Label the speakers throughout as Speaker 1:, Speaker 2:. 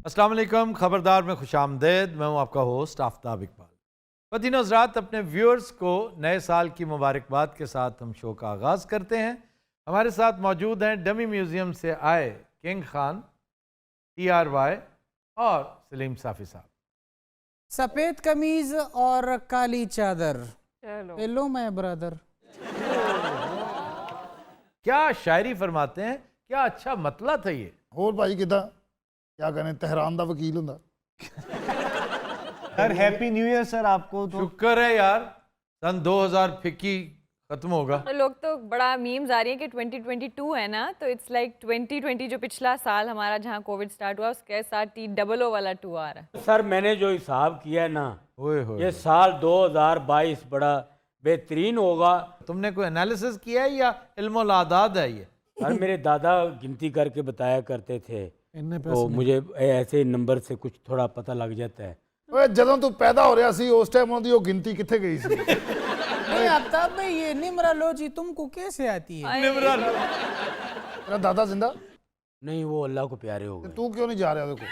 Speaker 1: अस्सलाम वालेकुम, खबरदार में खुशामदेद। मैं हूं आपका होस्ट आफ्ताब इकबाल। फ़तीन हज़रात, अपने व्यूअर्स को नए साल की मुबारकबाद के साथ हम शो का आगाज़ करते हैं। हमारे साथ मौजूद हैं डमी म्यूज़ियम से आए किंग खान, TRY और सलीम साफ़ी साहब।
Speaker 2: सफेद कमीज और काली चादर, हेलो माय ब्रदर।
Speaker 1: क्या शायरी फरमाते हैं, क्या अच्छा मतला था ये।
Speaker 3: ਹੋਰ ਭਾਈ ਕਿਦਾਂ क्या कहने तहरान ਦਾ वकील ਹੁੰਦਾ।
Speaker 4: Sir happy new year sir आपको। तो
Speaker 1: शुक्र है यार, सन 2000 फिक्की खत्म होगा।
Speaker 5: लोग तो बड़ा मीम्स आ रही हैं कि 2022 है ना, तो इट्स लाइक 2020 जो पिछला साल हमारा जहाँ कोविड स्टार्ट हुआ उसके साथ T00 वाला 2 आ रहा है।
Speaker 6: सर मैंने जो हिसाब किया है ना,
Speaker 1: ओए होए,
Speaker 6: ये साल 2022 बड़ा बेहतरीन होगा।
Speaker 1: तुमने कोई एनालिसिस किया है या इल्मुल आदाद है ये?
Speaker 6: सर मेरे दादा गिनती करके बताया करते थे, तो मुझे ऐसे नंबर से कुछ थोड़ा पता लग जाता है।
Speaker 3: ਓਏ ਜਦੋਂ ਤੂੰ ਪੈਦਾ ਹੋ ਰਿਹਾ ਸੀ ਉਸ ਟਾਈਮ ਉਹਦੀ ਉਹ ਗਿਣਤੀ ਕਿੱਥੇ गई ਸੀ?
Speaker 2: नहीं आफ्ताब भाई, ये निमरालोजी तुमको कैसे आती है?
Speaker 3: तेरा दादा जिंदा?
Speaker 6: नहीं, वो अल्लाह को प्यारे हो
Speaker 3: ਤੇ
Speaker 6: गए।
Speaker 3: ਤੂੰ ਕਿਉਂ ਨਹੀਂ ਜਾ ਰਿਹਾ ਉਹਦੇ ਕੋਲ?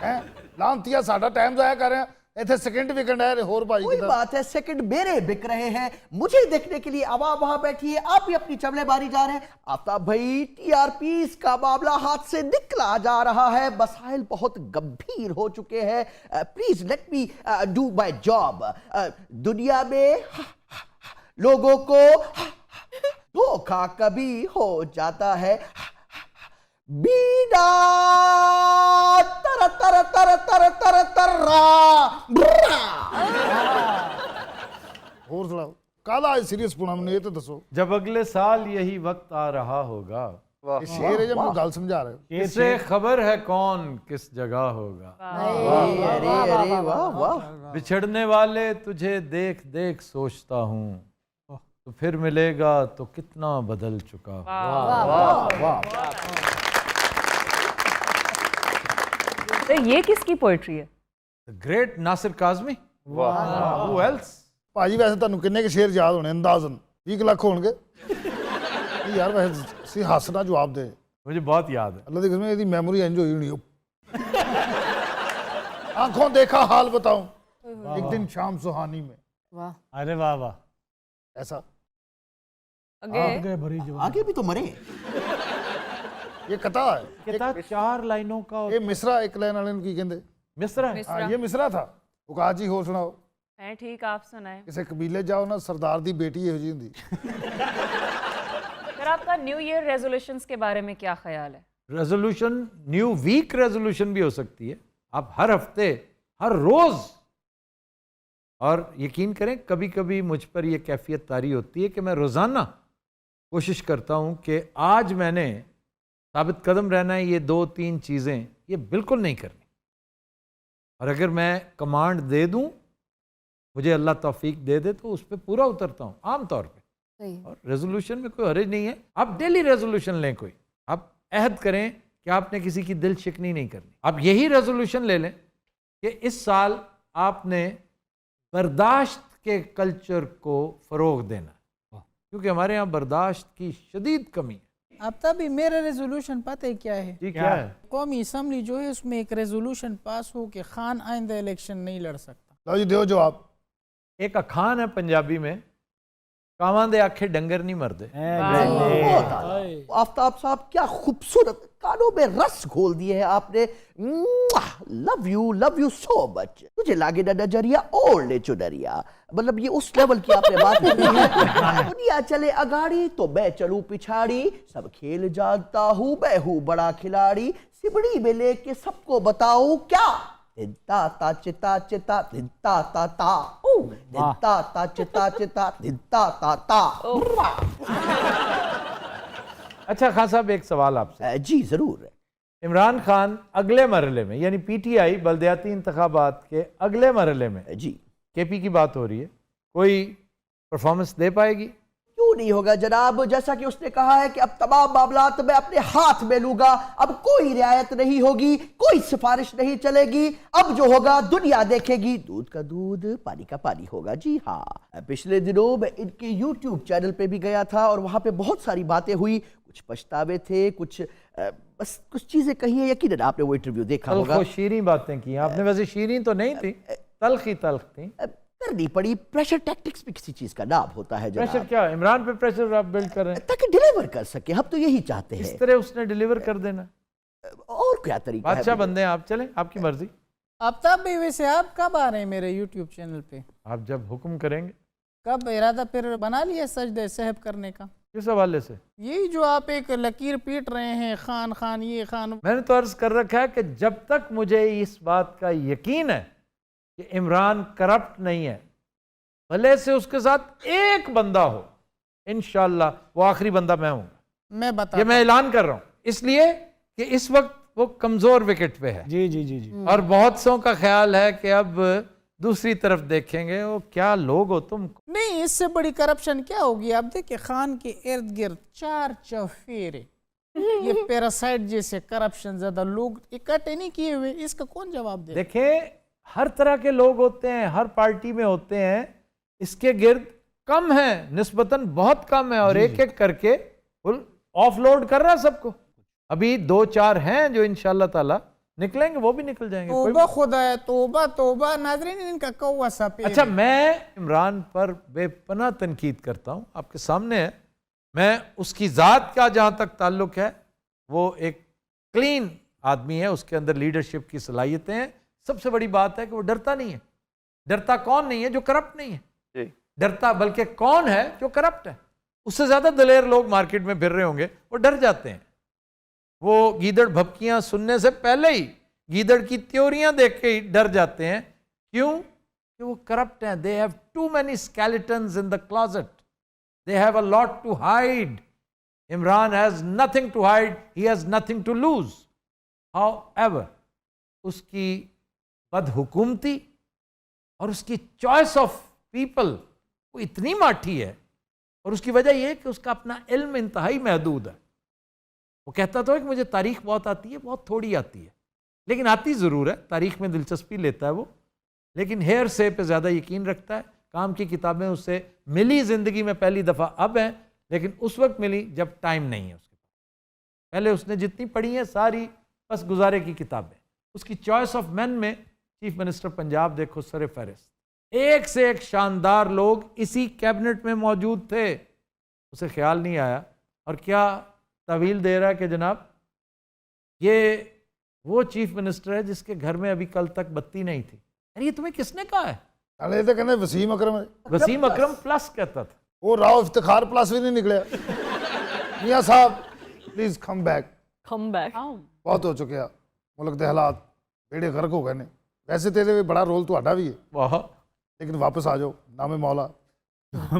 Speaker 3: ਹੈ ਲਾਂਤੀਆ ਸਾਡਾ ਟਾਈਮ ਜ਼ਾਇਆ ਕਰ ਰਿਹਾ, ਇੱਥੇ ਸੈਕਿੰਡ ਵਿਕਣ ਹੈ। ਹੋਰ ਭਾਈ
Speaker 7: कोई
Speaker 3: ਕਿਦਾਂ?
Speaker 7: बात है, सेकंड मेरे बिक रहे हैं, मुझे देखने के लिए अब आप वहां बैठिए, आप ही अपनी चबलेबारी जा रहे हैं। आफ्ताब भाई, TRPs का मामला हाथ से निकला जा रहा है, मसाइल बहुत गंभीर हो चुके हैं। Please let me do my job. दुनिया में लोगों को धोखा कभी हो जाता है। बीना तर तर तर तर तर तर्रा
Speaker 3: ਹੋਰ ਸੁਣਾਓ, ਕਾਹਦਾ ਸੀਰੀਅਸ ਪੁਣਾ ਮੈਨੂੰ ਇਹ ਤਾਂ ਦੱਸੋ।
Speaker 1: जब अगले साल यही वक्त आ रहा होगा,
Speaker 3: ਇਹ ਸ਼ੇਰ ਹੈ ਜਾਂ ਮੈਨੂੰ ਗੱਲ ਸਮਝਾ ਰਹੇ ਹੋ?
Speaker 1: इसे खबर है कौन किस जगह होगा।
Speaker 7: अरे अरे वाह वाह।
Speaker 1: बिछड़ने वाले तुझे देख देख सोचता हूँ, तो फिर मिलेगा तो कितना बदल चुका हूँ।
Speaker 5: तो ये किसकी पोइट्री है?
Speaker 1: The great Nasir Kazmi. Who else?
Speaker 3: ਭਾਜੀ ਵੈਸੇ ਤੁਹਾਨੂੰ ਕਿੰਨੇ ਕੁ ਸ਼ੇਰ ਯਾਦ ਹੋਣੇ ਅੰਦਾਜ਼ਨ? 20 ਲੱਖ ਹੋਣਗੇ। ਨਹੀਂ ਯਾਰ ਵੈਸੇ ਸੀ ਹੱਸਣਾ ਜਵਾਬ ਦੇ।
Speaker 1: मुझे बहुत याद है।
Speaker 3: ਅੱਲਾ ਦੀ ਕਸਮ ਇਹਦੀ ਮੈਮੋਰੀ ਇੰਜ ਹੋਈ ਹੋਣੀ। आंखों देखा हाल बताऊं, एक दिन शाम सुहानी में।
Speaker 4: अरे वाह वाह,
Speaker 3: ऐसा
Speaker 5: अगे
Speaker 7: आगे भी तो मरे।
Speaker 3: ये कथा है।
Speaker 1: किताब 4 लाइनों का
Speaker 3: ये मिसरा एक लाइन वाले ਨੂੰ ਕੀ ਕਹਿੰਦੇ?
Speaker 1: मिसरा है।
Speaker 3: हाँ, ये मिसरा था। उकाज जी होर सुनाओ।
Speaker 5: मैं ठीक, आप सुनाएं।
Speaker 3: ਕਿਸੇ ਕਬੀਲੇ ਜਾਓ ਨਾ, ਸਰਦਾਰ ਦੀ ਬੇਟੀ ਇਹੋ ਜਿਹੀ ਹੁੰਦੀ।
Speaker 8: सर आपका न्यू ईयर रेजोल्यूशंस के बारे में क्या ख्याल है?
Speaker 1: रेजोल्यूशन न्यू वीक रेजोल्यूशन भी हो सकती है। आप हर हफ्ते, हर रोज, और यकीन करें कभी कभी मुझ पर यह कैफियत तारी होती है कि मैं रोज़ाना कोशिश करता हूं कि आज मैंने साबित कदम रहना है, ये 2-3 चीज़ें ये बिल्कुल नहीं करनी। और अगर मैं कमांड दे दूं, मुझे अल्लाह तौफीक दे दे, तो उस पर पूरा उतरता हूं आम तौर पे। और रेजोल्यूशन में कोई हर्ज नहीं है। आप डेली रेजोल्यूशन लें, कोई आप अहद करें कि आपने किसी की दिल शिकनी नहीं करनी। आप यही रेजोल्यूशन ले लें कि इस साल आपने बर्दाश्त के कल्चर को फ़रोग देना, क्योंकि हमारे यहाँ बर्दाश्त की शदीद कमी है।
Speaker 2: आफ्ताब भाई, मेरा रेजोल्यूशन पता है क्या है?
Speaker 1: जी क्या है?
Speaker 2: कौमी असम्बली जो है उसमें एक रेजोल्यूशन पास हो कि खान आइंदा इलेक्शन नहीं लड़ सकता।
Speaker 3: लो जी दो जवाब।
Speaker 1: एक अखान है पंजाबी में, कावां दे आखे डंगर नहीं मरदे।
Speaker 7: आफ्ताब साहब, क्या खूबसूरत कानों में रस घोल दिए हैं आपने। Love you so much. तुझे लागे ना नजरिया ओढ़ ले चुनरिया, मतलब ये उस लेवल की आपने बात की है। दुनिया चले अगाड़ी तो मैं चलूं पिछाड़ी, सब खेल जानता हूँ, मैं हूँ बड़ा खिलाड़ी। सिमड़ी में लेके सबको बताऊं क्या, धिंता ता चिता चिता धिंता ता ता, धिंता ता चिता चिता धिंता ता ता।
Speaker 1: अच्छा खान साहब, एक सवाल आपसे।
Speaker 7: जी जरूर।
Speaker 1: इमरान खान अगले मरहले में, यानी PTI बल्दियाती इंतखाबात के अगले मरहले में,
Speaker 7: जी
Speaker 1: KP की बात हो रही है, कोई परफॉर्मेंस दे पाएगी?
Speaker 7: क्यों नहीं होगा जनाब, जैसा कि उसने कहा है कि अब तमाम मामलात मैं अपने हाथ में लूंगा, अब कोई रियायत नहीं होगी, कोई सिफारिश नहीं चलेगी, अब जो होगा दुनिया देखेगी, दूध का दूध पानी का पानी होगा। जी हाँ, पिछले दिनों मैं इनके YouTube चैनल पे भी गया था और वहां पे बहुत सारी बातें हुई। कुछ पछतावे थे, कुछ बस कुछ चीजें कही है, यकीनन आपने वो इंटरव्यू देखा होगा।
Speaker 1: तल्ख शीरीं बातें की आपने, वैसे शीरीं तो नहीं थी, तल्ख ही तल्ख थी।
Speaker 7: करनी पड़ी। प्रेशर टैक्टिक्स भी किसी चीज का नाम होता है
Speaker 1: प्रेशर
Speaker 7: जनाब,
Speaker 1: क्या, इमरान पे प्रेशर आप बिल्ड कर रहे हैं,
Speaker 7: ताकि डिलीवर कर सके। हम तो यही चाहते
Speaker 1: इस
Speaker 7: हैं,
Speaker 1: तरह उसने डिलीवर कर देना।
Speaker 7: और क्या तरीका है?
Speaker 1: बादशाह बंदे हैं आप, चलें आपकी मर्जी।
Speaker 2: आफ्ताब भाई वैसे आप कब आ रहे हैं मेरे यूट्यूब चैनल पे?
Speaker 1: आप जब हुक्म करेंगे।
Speaker 2: कब इरादा फिर बना लिया सजदे सहब करने का?
Speaker 1: किस हवाले से?
Speaker 2: यही जो आप एक लकीर पीट रहे हैं, खान खान ये खान।
Speaker 1: मैंने तो अर्ज कर रखा है कि जब तक मुझे इस बात का यकीन है कि इमरान करप्ट नहीं है, भले से उसके साथ एक बंदा हो, इंशाल्लाह वो आखिरी बंदा मैं हूँ।
Speaker 2: मैं बता,
Speaker 1: ये मैं ऐलान कर रहा हूँ, इसलिए कि इस वक्त वो कमजोर विकेट पे है।
Speaker 4: जी जी जी जी।
Speaker 1: और बहुत सौ का ख्याल है कि अब दूसरी तरफ देखेंगे। वो क्या लोग हो तुम।
Speaker 2: नहीं, इससे बड़ी करप्शन क्या होगी? आप देखिए खान के इर्द गिर्द 4 चफेरे, ये पैरासाइट जैसे करप्शन ज्यादा लोग इकट्ठे नहीं किए हुए, इसका कौन जवाब दे?
Speaker 1: देखें, हर तरह के लोग होते हैं, हर पार्टी में होते हैं, इसके गिर्द कम है, निस्बतन बहुत कम है, और एक एक करके ऑफलोड कर रहा है सबको। अभी 2-4 हैं जो इंशाल्लाह ताला निकलेंगे, वो भी निकल जाएंगे। कोई
Speaker 2: तौबा खुदा है, तौबा तौबा। नाज़रीन, इनका कौवा सा पेड़
Speaker 1: अच्छा,
Speaker 2: है।
Speaker 1: मैं इमरान पर बेपनाह तनकीद करता हूँ, आपके सामने है। मैं उसकी ज़ात का जहाँ तक ताल्लुक है, वो एक क्लीन आदमी है, उसके अंदर लीडरशिप की सलाहियतें हैं। सबसे बड़ी बात है कि वो डरता नहीं है। डरता कौन नहीं है? जो करप्ट नहीं है। डरता बल्कि कौन है? जो करप्ट है। उससे ज़्यादा दलेर लोग मार्केट में फिर रहे होंगे, वो डर जाते हैं। वो गीदड़ भपकियां सुनने से पहले ही, गीदड़ की त्योरियां देख के ही डर जाते हैं। क्यों? कि वो करप्ट हैं। They have too many skeletons in the closet, they have a lot to hide. Imran has nothing to hide, he has nothing to lose. However, उसकी बदहुकूमती और उसकी चॉइस ऑफ पीपल वो इतनी माठी है, और उसकी वजह यह है कि उसका अपना इल्म इंतहाई महदूद है। वो कहता तो है कि मुझे तारीख बहुत आती है, बहुत थोड़ी आती है, लेकिन आती ज़रूर है। तारीख में दिलचस्पी लेता है वो, लेकिन हेयर से पे ज़्यादा यकीन रखता है। काम की किताबें उससे मिली ज़िंदगी में पहली दफ़ा अब हैं, लेकिन उस वक्त मिली जब टाइम नहीं है उसके पास। पहले उसने जितनी पढ़ी है सारी बस गुजारे की किताबें। उसकी चॉइस ऑफ मैन में चीफ मिनिस्टर पंजाब देखो सर फहरिस्त, एक से एक शानदार लोग इसी कैबिनेट में मौजूद थे। उसे ख्याल नहीं आया, और क्या तवील दे रहा है कि जनाब ये वो चीफ मिनिस्टर है जिसके घर में अभी कल तक बत्ती नहीं थी। अरे ये तुम्हें किसने कहा है?
Speaker 3: अरे तो कहने वसीम अकरम है।
Speaker 1: वसीम अकरम प्लस कहता था।
Speaker 3: वो राव इफ्तिखार प्लस भी नहीं निकले। मियां साहब please come back,
Speaker 5: come back.
Speaker 3: बहुत हो चुके हैं मुल्क के हालात, बेड़े गर्क हो गए ने। वैसे तेरे में बड़ा रोल ਤੁਹਾਡਾ भी है,
Speaker 1: वाह,
Speaker 3: लेकिन वापस आ जाओ नामे मौला,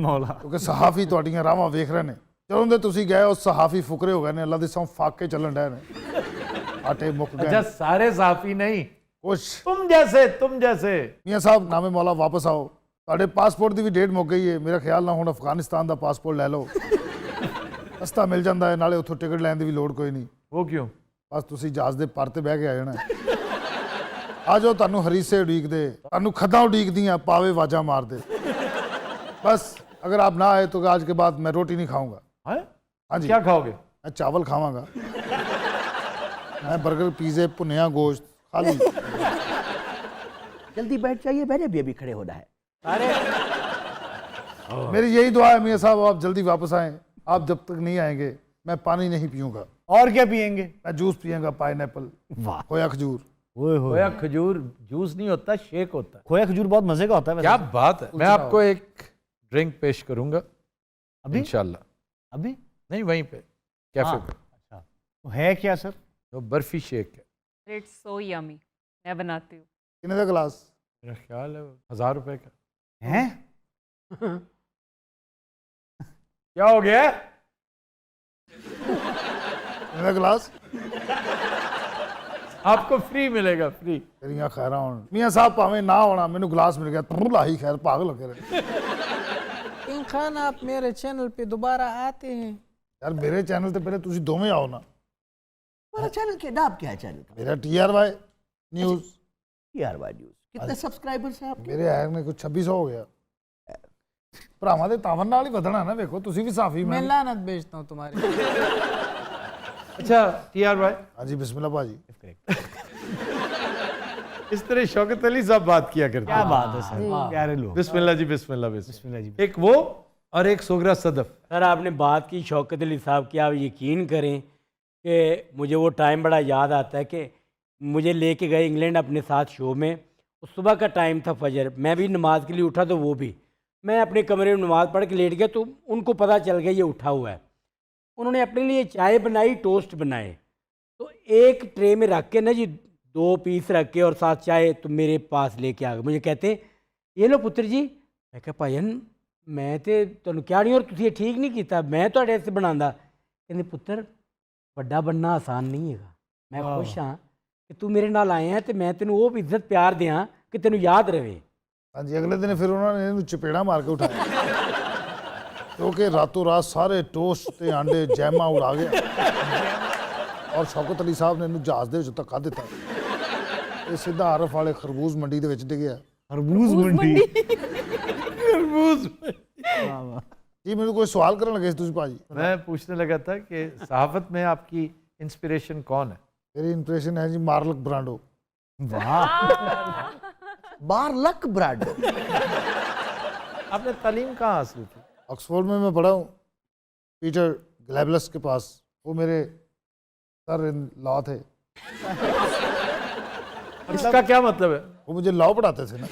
Speaker 4: मौला।
Speaker 3: क्योंकि सहाफी ਤੁਹਾਡੀਆਂ ਰਾਵਾਂ ਵੇਖ ਰਹੇ ਨੇ। ਜਦੋਂ ਦੇ ਤੁਸੀਂ ਗਏ ਉਹ सहाफी फुकरे हो गए ने, अल्लाह ਦੀ सौं फाक के चलन डे ने, आटे मुक
Speaker 1: अच्छा
Speaker 3: गए
Speaker 1: सारे साफी नहीं,
Speaker 3: कुछ।
Speaker 1: तुम जैसे।
Speaker 3: मियां साहब नामे मौला वापस आओ। ਤੁਹਾਡੇ ਪਾਸਪੋਰਟ ਦੀ ਵੀ ਡੇਟ ਮੁੱਕ ਗਈ ਹੈ। ਮੇਰਾ ਖਿਆਲ ਨਾਲ ਹੁਣ ਅਫਗਾਨਿਸਤਾਨ ਦਾ ਪਾਸਪੋਰਟ ਲੈ ਲਓ, ਸਸਤਾ ਮਿਲ ਜਾਂਦਾ ਹੈ, ਨਾਲੇ ਉੱਥੋਂ ਟਿਕਟ ਲੈਣ ਦੀ ਵੀ ਲੋੜ ਕੋਈ ਨਹੀਂ।
Speaker 1: वो क्यों?
Speaker 3: ਬਸ ਤੁਸੀਂ ਜਹਾਜ਼ ਦੇ ਪਰ ਤੇ ਬਹਿ ਕੇ ਆ ਜਾਣਾ। ਆ ਜਾਓ, ਤੁਹਾਨੂੰ ਹਰੀਸੇ ਉਡੀਕਦੇ, ਤੁਹਾਨੂੰ ਖੱਦਾਂ ਉਡੀਕਦੀਆਂ, ਪਾਵੇ ਵਾਜਾਂ ਮਾਰਦੇ। बस अगर आप ना आए तो आज के बाद मैं रोटी नहीं खाऊंगा।
Speaker 1: है?
Speaker 3: हाँ जी।
Speaker 1: क्या खाओगे?
Speaker 3: मैं चावल खावांगा, मैं बर्गर पिज़्ज़े भुनिया गोश्त खा ली।
Speaker 7: जल्दी बैठ जाइए, मैंने भी अभी खड़े होना है।
Speaker 3: मेरी यही दुआ है मियां साहब, आप जल्दी वापस आएं। आप जब तक नहीं आएंगे मैं पानी नहीं पीऊंगा।
Speaker 4: और क्या पियेंगे?
Speaker 3: मैं जूस पियेंगा, पाइनएप्पल,
Speaker 7: वाह,
Speaker 3: खोया खजूर।
Speaker 4: ओए होए,
Speaker 1: खोया खजूर जूस नहीं होता, शेक होता है।
Speaker 4: खोया खजूर बहुत मजे का होता है वैसे।
Speaker 1: क्या बात है। मैं आपको एक ड्रिंक पेश करूंगा
Speaker 4: अभी?
Speaker 1: इंशाल्लाह।
Speaker 4: अभी
Speaker 1: नहीं, वहीं पे कैफे
Speaker 4: हाँ,
Speaker 1: पे।
Speaker 4: अच्छा, वो है क्या सर?
Speaker 1: तो बर्फी शेक है।
Speaker 8: इट्स सो यमी, मैं बनाती हूँ।
Speaker 3: कितने का गिलास?
Speaker 1: मेरा ख्याल है 1000 रुपए का।
Speaker 4: हैं?
Speaker 1: क्या हो गया?
Speaker 3: कितने का गिलास?
Speaker 1: आपको फ्री मिलेगा, फ्री।
Speaker 3: तेरियां खैरां होण। मियां साहब भावें ना होना, मैनू गिलास मिल गया, तू लाही खैर, पागल लगे रहे।
Speaker 2: किंग खान, आप मेरे चैनल पे दोबारा आते हैं?
Speaker 3: यार मेरे चैनल ते पहले तुसी दोवें आओ ना।
Speaker 7: हमारा चैनल के नाम क्या है? चैनल का
Speaker 3: मेरा TRY न्यूज़।
Speaker 7: TRY news. कितने सब्सक्राइबर्स हैं आपके?
Speaker 3: मेरे आए में कुछ 2600 हो गया। ਭਰਾਵਾਂ ਦੇ ਤਾਵਨ ਨਾਲ ਹੀ ਵਧਣਾ ਨਾ। ਵੇਖੋ ਤੁਸੀਂ ਵੀ ਸਾਫੀ
Speaker 2: मैं
Speaker 3: ਮੈਂ
Speaker 2: लानत भेजता हूँ तुम्हारी।
Speaker 1: अच्छा TR भाई,
Speaker 3: हाँ जी बिस्मिल्लाह भाजी।
Speaker 1: इस तरह शौकत अली साहब बात किया करते
Speaker 4: क्या
Speaker 1: हैं।
Speaker 4: बात है सर, प्यारे लोग।
Speaker 1: बिस्मिल्लाह जी, बिस्मिल्लाह
Speaker 4: बिस्मिल्लाह जी।
Speaker 1: एक वो और एक सोगरा सदफ।
Speaker 6: सर आपने बात की शौकत अली साहब की, आप यकीन करें कि मुझे वो टाइम बड़ा याद आता है कि मुझे लेके गए इंग्लैंड अपने साथ शो में। उस सुबह का टाइम था फजर, मैं भी नमाज के लिए उठा तो वो भी, मैं अपने कमरे में नमाज पढ़ के लेट गया तो उनको पता चल गया ये उठा हुआ है। उन्होंने अपने लिए चाय बनाई, टोस्ट बनाए, तो एक ट्रे में रख के ना जी 2 पीस रख के और साथ चाय तो मेरे पास लेके आ गए। मुझे कहते ये लो पुत्र जी। मैं कहा भाईन मैं तो तुहानू क्या नहीं और तुसीं ये ठीक नहीं किया, मैं तुहाडे वास्ते बनांदा। कहंदे पुत्र ਵੱਡਾ बनना आसान नहीं है। मैं खुश हाँ कि तू मेरे नाल आया है तो मैं तेनू वो इज्जत प्यार दियाँ कि तेनू याद रहे।
Speaker 3: हाँ जी, अगले दिन फिर उन्होंने इन्हू चपेड़ा मार के उठाया क्योंकि रातों रात सारे टोस्ट ते आंडे जैमा उड़ा गया और शौकत अली साहब ने इन्हू जहाज दे विच धक्का दिता, ये सीधा आरफ वाले खरबूज मंडी दे विच डिग्या।
Speaker 4: खरबूज मंडी।
Speaker 1: खरबूज।
Speaker 3: जी मैंने कोई सवाल करने लगे तुझ भाजी।
Speaker 1: मैं पूछने लगा था कि सहाफत में आपकी इंस्पिरेशन कौन है?
Speaker 3: मेरी इंप्रेशन है जी मार्लक ब्रांडो।
Speaker 7: मार्लक ब्रांडो।
Speaker 1: आपने तालीम कहाँ हासिल की?
Speaker 3: ऑक्सफोर्ड में मैं पढ़ा हूँ, पीटर ग्लैबलस के पास। वो मेरे सर इन लॉ थे।
Speaker 1: इसका क्या मतलब है?
Speaker 3: वो मुझे लॉ पढ़ाते थे ना।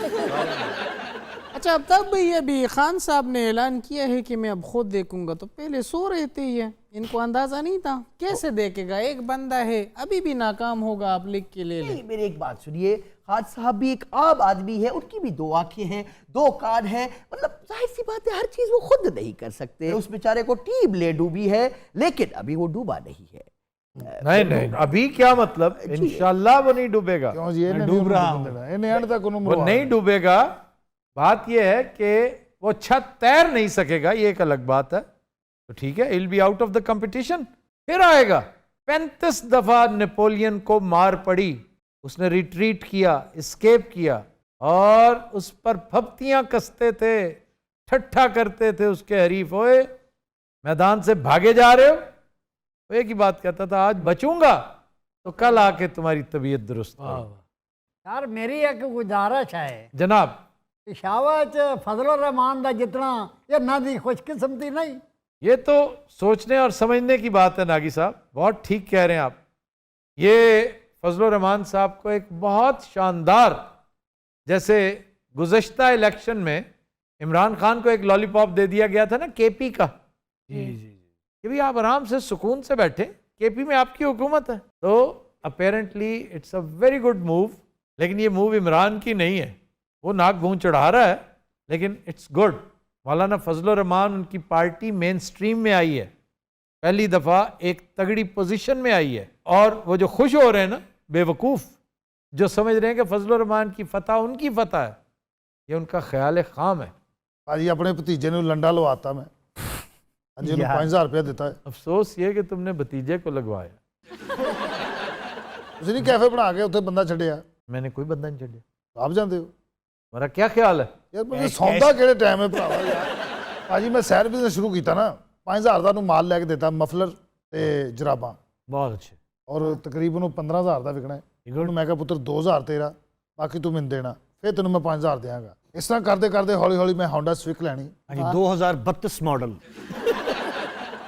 Speaker 2: अच्छा अब तक भाई अभी खान साहब ने ऐलान किया है कि मैं अब खुद देखूंगा, तो पहले सो रहे थे ये, इनको अंदाजा नहीं था कैसे देखेगा? एक बंदा है अभी भी नाकाम होगा, आप लिख के ले लें।
Speaker 7: नहीं, मेरी एक बात सुनिए, खान साहब भी एक आम आदमी है, उनकी भी 2 आंखें हैं, 2 कान हैं, मतलब जाहिर सी बात है हर चीज वो खुद नहीं कर सकते। उस बेचारे को टीम ले डूबी है, लेकिन अभी वो डूबा नहीं है।
Speaker 1: नहीं नहीं, अभी क्या मतलब? इंशाल्लाह वो नहीं डूबेगा।
Speaker 3: क्यों जी? इन्हें
Speaker 4: डूब
Speaker 3: नहीं
Speaker 4: रहा
Speaker 3: डूबने देना। इन्हें एंड तक उन्होंने
Speaker 1: वो
Speaker 3: मरवा
Speaker 1: नहीं
Speaker 3: देना।
Speaker 1: डूबेगा। बात यह है कि वो छत तैर नहीं सकेगा, ये एक अलग बात है। तो ठीक है, will be out of the competition. फिर आएगा। 35 दफा नेपोलियन को मार पड़ी, उसने रिट्रीट किया, एस्केप किया और उस पर फप्तियां कसते थे, ठट्ठा करते थे उसके हरीफ। ओए मैदान से भागे जा रहे हो? वो एक ही बात कहता था, आज बचूंगा तो कल आके तुम्हारी तबीयत दुरुस्त हो।
Speaker 9: यार मेरी एक गुजारिश है
Speaker 1: जनाब।
Speaker 9: पेशावर च फजलुर रहमान दा जितना ये ना दी खुशकिस्मती नहीं।
Speaker 1: ये तो सोचने और समझने की बात है नागी साहब, बहुत ठीक कह रहे हैं आप। ये फजलुर रहमान साहब को एक बहुत शानदार, जैसे गुज़श्ता इलेक्शन में इमरान खान को एक लॉलीपॉप दे दिया गया था ना केपी का, कि भाई आप आराम से सुकून से बैठे, केपी में आपकी हुकूमत है। तो apparently it's a very good move, लेकिन ये मूव इमरान की नहीं है। वो नाक भून चढ़ा रहा है, लेकिन इट्स गुड। मौलाना फजलुर रहमान, उनकी पार्टी मेन स्ट्रीम में आई है, पहली दफ़ा एक तगड़ी पोजीशन में आई है। और वो जो खुश हो रहे हैं ना बेवकूफ़, जो समझ रहे हैं कि फजलुर रहमान की फतह उनकी फतह है, ये उनका ख्याल खाम है।
Speaker 3: भाजी अपने भतीजे ने लंडा लवाता मैं, हाँ जी, 5000 रुपया देता है।
Speaker 1: अफसोस ये कि तुमने भतीजे को लगवाया।
Speaker 3: उसी ने कैफे बना के उत्थे बंदा छड़िया।
Speaker 1: मैंने कोई बंदा नहीं छड़िया।
Speaker 3: आप जानते हो
Speaker 1: मेरा क्या ख्याल है?
Speaker 3: यार मैं सौंदा केड़े टाइम है भरावा यार। भाजी मैं सैर बिजनेस शुरू किया ना, 5000 ਦਾ ਨੂੰ ਮਾਲ ਲੈ ਕੇ ਦਿੱਤਾ, ਮਫਲਰ ਤੇ ਜਰਾਬਾਂ।
Speaker 4: बहुत अच्छे।
Speaker 3: ਔਰ ਤਕਰੀਬਨ 15000 ਦਾ ਵਿਕਣਾ ਹੈ। ਉਹਨੂੰ ਮੈਂ ਕਿਹਾ ਪੁੱਤਰ 2000 ਤੇਰਾ, ਬਾਕੀ ਤੂੰ ਮੈਨੂੰ ਦੇਣਾ, ਫਿਰ ਤੈਨੂੰ ਮੈਂ 5000 ਦੇਵਾਂਗਾ। ਇਸ ਤਰ੍ਹਾਂ ਕਰਦੇ ਕਰਦੇ ਹੌਲੀ ਹੌਲੀ ਮੈਂ ਹੋਂਡਾ ਸਵਿਕ ਲੈਣੀ।
Speaker 4: हाँ जी, 2032 मॉडल।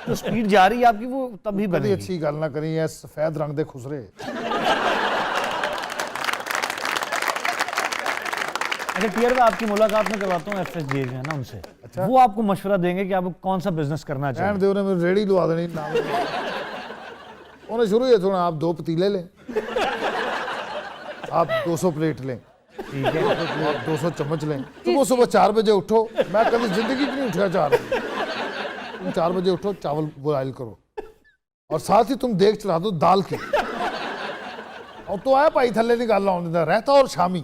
Speaker 4: तो स्पीड जा रही है आपकी, वो तभी
Speaker 3: बड़ी
Speaker 4: बनेगी।
Speaker 3: अच्छी गल ना करी है, सफेद रंग दे खुसरे।
Speaker 4: अच्छा टीआर में आपकी मुलाकात में करवाता हूँ FSJ में ना उनसे। अच्छा। वो आपको मशवरा देंगे कि आपको कौन सा बिजनेस करना चाहिए।
Speaker 3: रहने दे, उन्हें मेरी रेड़ी लवा देनी नाम। उन्हें शुरू ही थोड़ा, आप 2 पतीले लें, आप 200 प्लेट लें,
Speaker 4: ठीक है,
Speaker 3: आप 200 चम्मच लें। सुबह सुबह 4 बजे उठो, मैं कभी जिंदगी में नहीं उठा 4 बजे। तुम 4 बजे उठो, चावल बॉयल करो और साथ ही तुम देख चढ़ा दो दाल की। और तो आया भाई थल्ले निकाल रहा हूँ रहता और शामी,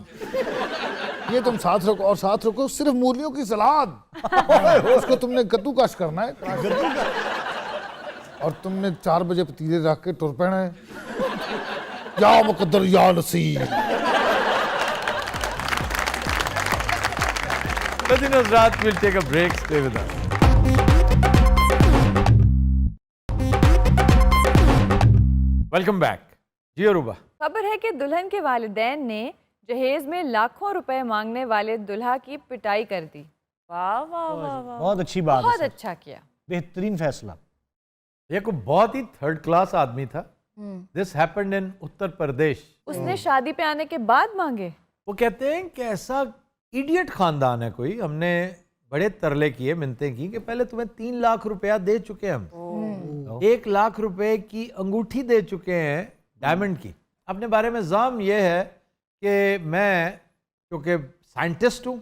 Speaker 3: ये तुम साथ रखो। और साथ रखो सिर्फ मूलियों की सलाद। उसको तुमने कद्दूकस करना है और तुमने 4 बजे पतीले रख के टुर पैना है। या मुकद्दर या नसीब।
Speaker 1: Hazrat, we'll take a break. Stay with us. Welcome back जी अरूबा।
Speaker 5: खबर है कि दुल्हन के वालिदैन ने जहेज में लाखों रुपए मांगने वाले दुल्हा की पिटाई कर दी। वाह वाह वाह वाह,
Speaker 4: बहुत अच्छी बात है
Speaker 5: बहुत
Speaker 4: सर।
Speaker 5: अच्छा किया।
Speaker 4: बेहतरीन फैसला।
Speaker 1: ये को बहुत ही थर्ड क्लास आदमी था। This happened in Uttar Pradesh.
Speaker 5: उसने शादी पे आने के बाद मांगे।
Speaker 1: वो कहते हैं कि ऐसा इडियट खानदान है कोई, हमने बड़े तरले किए, मिन्नतें की कि पहले तुम्हें 3 लाख रुपया दे चुके हैं हम, 1 लाख रुपए की अंगूठी दे चुके हैं डायमंड की। अपने बारे में जाम ये है कि मैं क्योंकि साइंटिस्ट हूँ,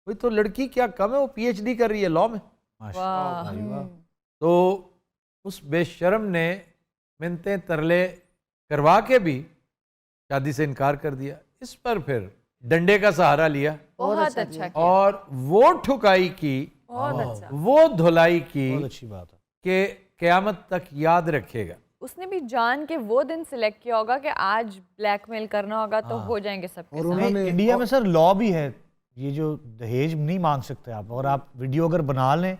Speaker 1: कोई तो लड़की क्या कम है, वो PhD कर रही है लॉ में।
Speaker 5: वाह।
Speaker 1: तो उस बेशर्म ने मिन्नतें तरले करवा के भी शादी से इनकार कर दिया। इस पर फिर डंडे का सहारा लिया
Speaker 5: बहुत अच्छा किया।
Speaker 1: और वो ठुकाई की,
Speaker 5: बहुत अच्छा।
Speaker 1: वो धुलाई की
Speaker 4: बहुत अच्छी बात है।
Speaker 1: कि क़यामत तक याद रखेगा।
Speaker 5: उसने भी जान के वो दिन सिलेक्ट किया होगा कि आज ब्लैकमेल करना होगा तो हो जाएंगे सबके साथ।
Speaker 4: नहीं, इंडिया में सर लॉ भी है, ये जो दहेज नहीं मांग सकते आप, और आप वीडियो अगर बना लें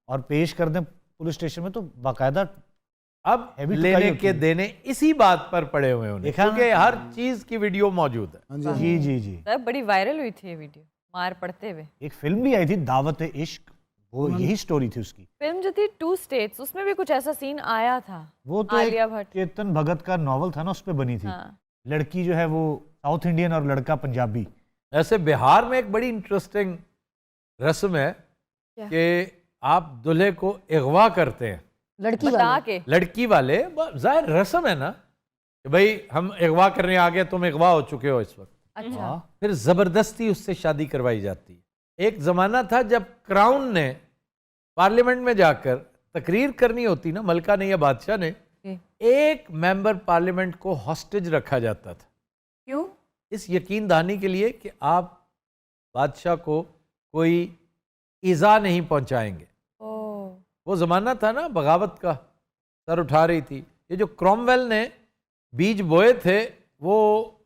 Speaker 4: और पेश कर दें पुलिस स्टेशन में तो बाकायदा
Speaker 1: अब
Speaker 4: हैवी
Speaker 1: लेने
Speaker 4: ठुकाई होती
Speaker 1: के
Speaker 4: है।
Speaker 1: देने इसी बात पर पड़े हुए हैं उन्हें,
Speaker 4: देखा ना?
Speaker 1: क्योंकि हर चीज की वीडियो मौजूद है।
Speaker 4: जी जी जी।
Speaker 5: तब बड़ी वायरल हुई थी ये वीडियो, मार पड़ते हुए।
Speaker 4: एक फिल्म भी आई थी दावत इश्क, वो यही स्टोरी थी उसकी।
Speaker 5: फिल्म जो थी 2 स्टेट्स, उसमें भी कुछ ऐसा सीन आया था।
Speaker 4: वो तो
Speaker 5: आलिया
Speaker 4: एक
Speaker 5: भट्ट।
Speaker 4: चेतन भगत का नॉवल था ना, उस पे बनी थी।
Speaker 5: हाँ।
Speaker 4: लड़की जो है वो साउथ इंडियन और लड़का पंजाबी।
Speaker 1: ऐसे बिहार में एक बड़ी इंटरेस्टिंग रस्म है
Speaker 5: क्या?
Speaker 1: कि आप दूल्हे को अगवा करते हैं,
Speaker 5: बता के।
Speaker 1: लड़की वाले, जाहिर रस्म है ना कि भाई हम अगवा करने आ गए, तुम अगवा हो चुके हो इस वक्त।
Speaker 5: अच्छा।
Speaker 1: फिर जबरदस्ती उससे शादी करवाई जाती है। एक जमाना था जब क्राउन ने पार्लियामेंट में जाकर तकरीर करनी होती ना, मलका ने या बादशाह ने, एक मेंबर पार्लियामेंट को हॉस्टेज रखा जाता था।
Speaker 5: क्यों?
Speaker 1: इस यकीन दहानी के लिए कि आप बादशाह को कोई ईजा नहीं पहुंचाएंगे। वो ज़माना था ना बगावत का, सर उठा रही थी। ये जो क्रॉमवेल ने बीज बोए थे वो